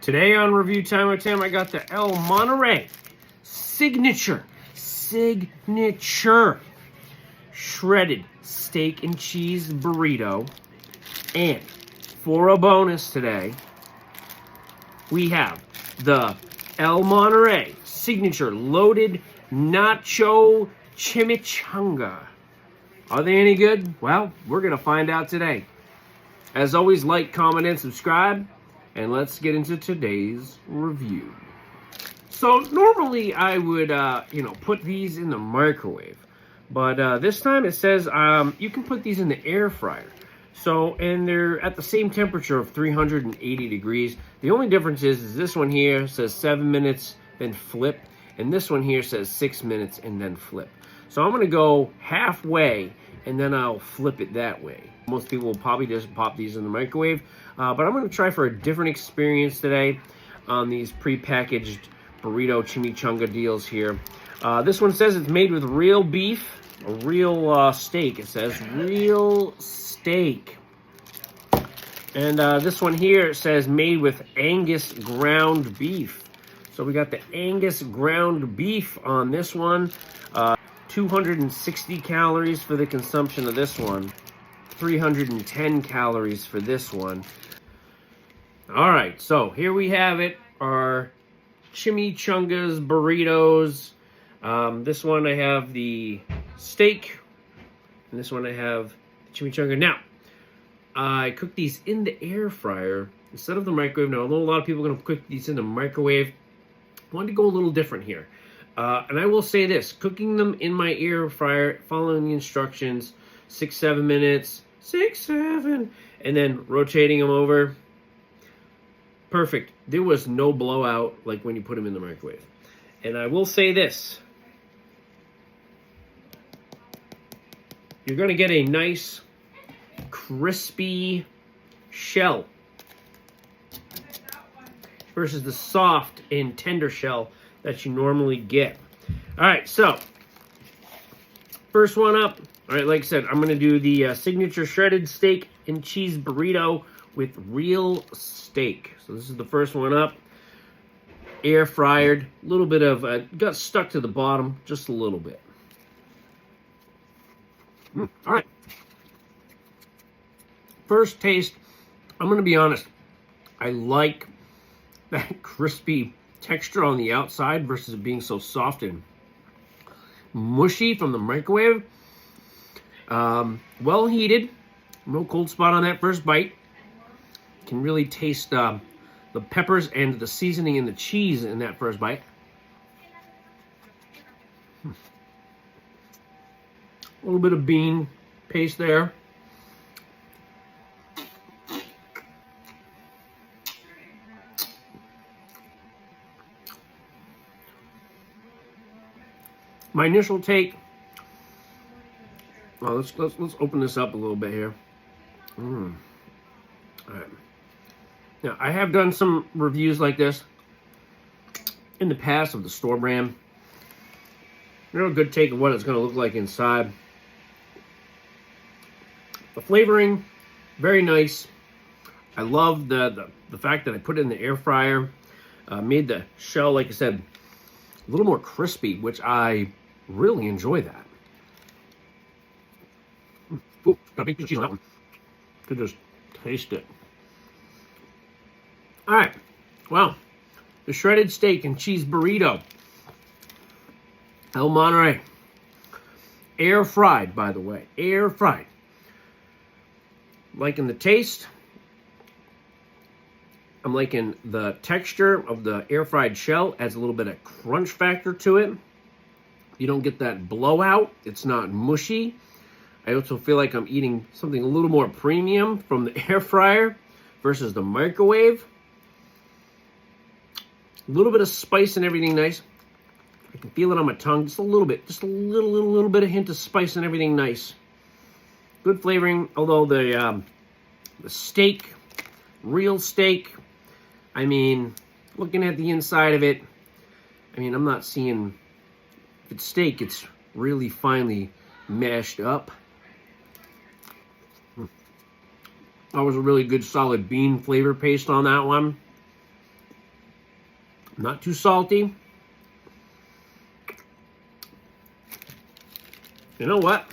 Today on Review Time with Tim, I got the El Monterey Signature shredded steak and cheese burrito. And for a bonus today, we have the El Monterey Signature Loaded Nacho Chimichanga. Are they any good? Well, we're going to find out today. As always, like, comment, and subscribe. And let's get into today's review. So normally I would, put these in the microwave. But this time it says you can put these in the air fryer. So, and they're at the same temperature of 380 degrees. The only difference is this one here says 7 minutes, then flip. And this one here says 6 minutes and then flip. So I'm going to go halfway and then I'll flip it that way. Most people will probably just pop these in the microwave. But I'm going to try for a different experience today on these prepackaged burrito chimichanga deals here. This one says it's made with real beef, a real steak. It says real steak. And this one here says made with Angus ground beef. So we got the Angus ground beef on this one. 260 calories for the consumption of this one. 310 calories for this one. All right, so here we have it, our chimichangas, burritos. This one I have the steak, and this one I have the chimichanga. Now, I cook these in the air fryer instead of the microwave. Now, I know a lot of people are going to cook these in the microwave. I wanted to go a little different here. And I will say this, cooking them in my air fryer, following the instructions, 6-7 minutes, 6-7, and then rotating them over. Perfect. There was no blowout like when you put them in the microwave. And I will say this. You're going to get a nice, crispy shell versus the soft and tender shell that you normally get. All right, so first one up. All right, like I said, I'm going to do the signature shredded steak and cheese burrito with real steak. So this is the first one up. Air fried. A little bit of, got stuck to the bottom, just a little bit. All right. First taste, I'm going to be honest. I like that crispy texture on the outside versus it being so soft and mushy from the microwave. Well heated, no cold spot on that first bite. Can really taste the peppers and the seasoning and the cheese in that first bite. A little bit of bean paste there. My initial take. Well, let's open this up a little bit here. All right. Now, I have done some reviews like this in the past of the store brand. They're a good take of what it's going to look like inside. The flavoring, very nice. I love the fact that I put it in the air fryer. Made the shell, like I said, a little more crispy, which I really enjoy that. Ooh, got a big piece of cheese on that one. Could just taste it. All right, well, the shredded steak and cheese burrito. El Monterey. Air fried, by the way. Air fried. Liking the taste. I'm liking the texture of the air fried shell. Adds a little bit of crunch factor to it. You don't get that blowout. It's not mushy. I also feel like I'm eating something a little more premium from the air fryer versus the microwave. A little bit of spice and everything nice. I can feel it on my tongue just a little bit. Just a little bit of hint of spice and everything nice. Good flavoring, although the steak, real steak, I mean, looking at the inside of it, I mean, I'm not seeing, if it's steak, it's really finely mashed up. That was a really good solid bean flavor paste on that one. Not too salty. You know what?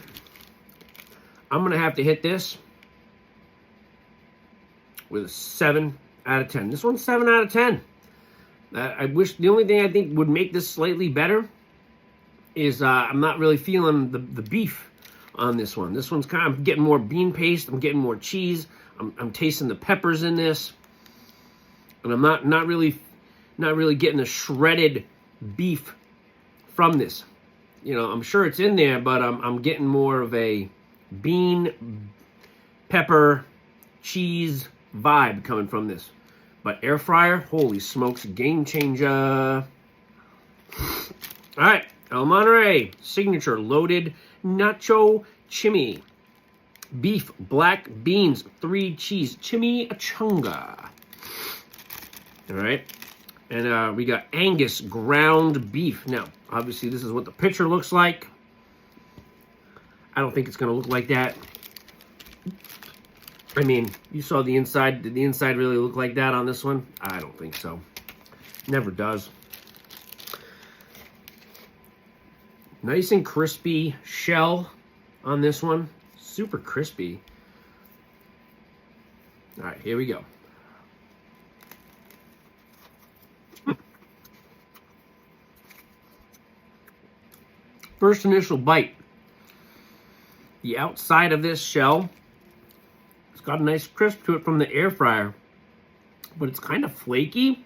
I'm going to have to hit this with a 7 out of 10. This one's 7 out of 10. I wish the only thing I think would make this slightly better is I'm not really feeling the beef on this one. This one's kind of getting more bean paste. I'm getting more cheese. I'm tasting the peppers in this, and I'm not really getting the shredded beef from this. You know, I'm sure it's in there, but I'm getting more of a bean, pepper, cheese vibe coming from this. But air fryer, holy smokes, game changer. All right, El Monterey signature loaded nacho chimi. Beef, black beans, 3 cheese, chimichanga. All right, and we got Angus ground beef. Now, obviously, this is what the picture looks like. I don't think it's going to look like that. I mean, you saw the inside. Did the inside really look like that on this one? I don't think so. Never does. Nice and crispy shell on this one. Super crispy. All right, here we go. First initial bite. The outside of this shell, it's got a nice crisp to it from the air fryer, but it's kind of flaky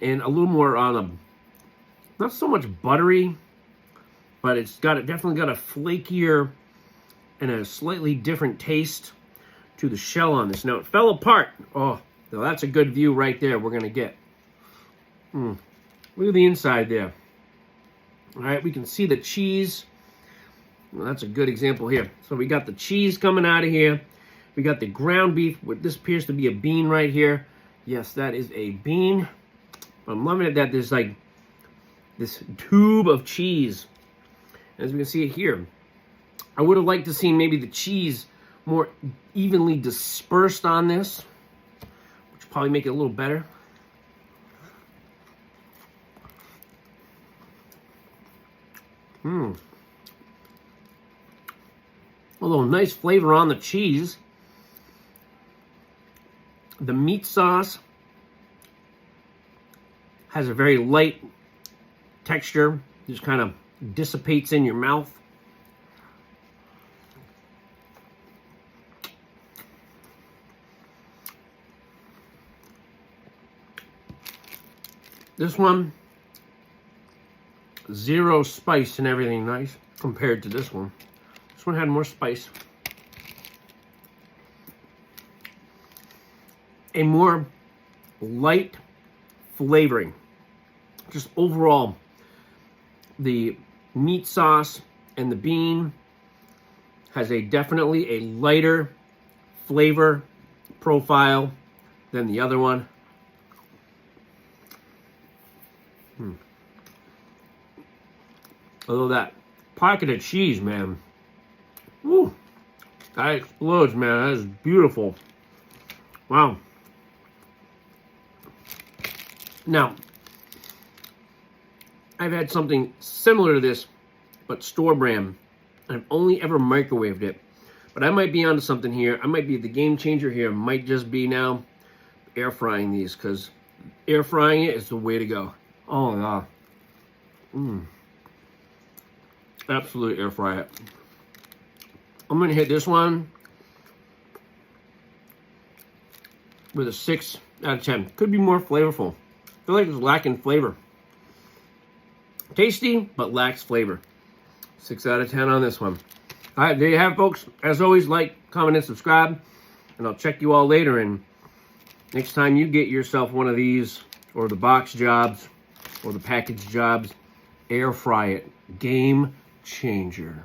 and a little more on not so much buttery, but it's definitely got a flakier and a slightly different taste to the shell on this. Now, it fell apart. Oh, now that's a good view right there we're going to get. Look at the inside there. All right, we can see the cheese. Well, that's a good example here. So we got the cheese coming out of here. We got the ground beef. What this appears to be a bean right here. Yes, that is a bean. I'm loving it that there's like this tube of cheese. As we can see it here. I would have liked to see maybe the cheese more evenly dispersed on this, which would probably make it a little better. Although nice flavor on the cheese. The meat sauce has a very light texture. Just kind of dissipates in your mouth. This one, zero spice and everything nice compared to this one. This one had more spice. A more light flavoring. Just overall, the meat sauce and the bean has definitely a lighter flavor profile than the other one. Although that pocket of cheese, man, woo, that explodes, man. That is beautiful. Wow. Now, I've had something similar to this, but store brand. I've only ever microwaved it. But I might be onto something here. I might be the game changer here. Might just be now air frying these, because air frying it is the way to go. Oh, yeah. Absolutely air fry it. I'm going to hit this one with a 6 out of 10. Could be more flavorful. I feel like it's lacking flavor. Tasty, but lacks flavor. 6 out of 10 on this one. All right, there you have it, folks. As always, like, comment, and subscribe. And I'll check you all later. And next time you get yourself one of these, or the box jobs, or the package jobs, air fry it. Game changer.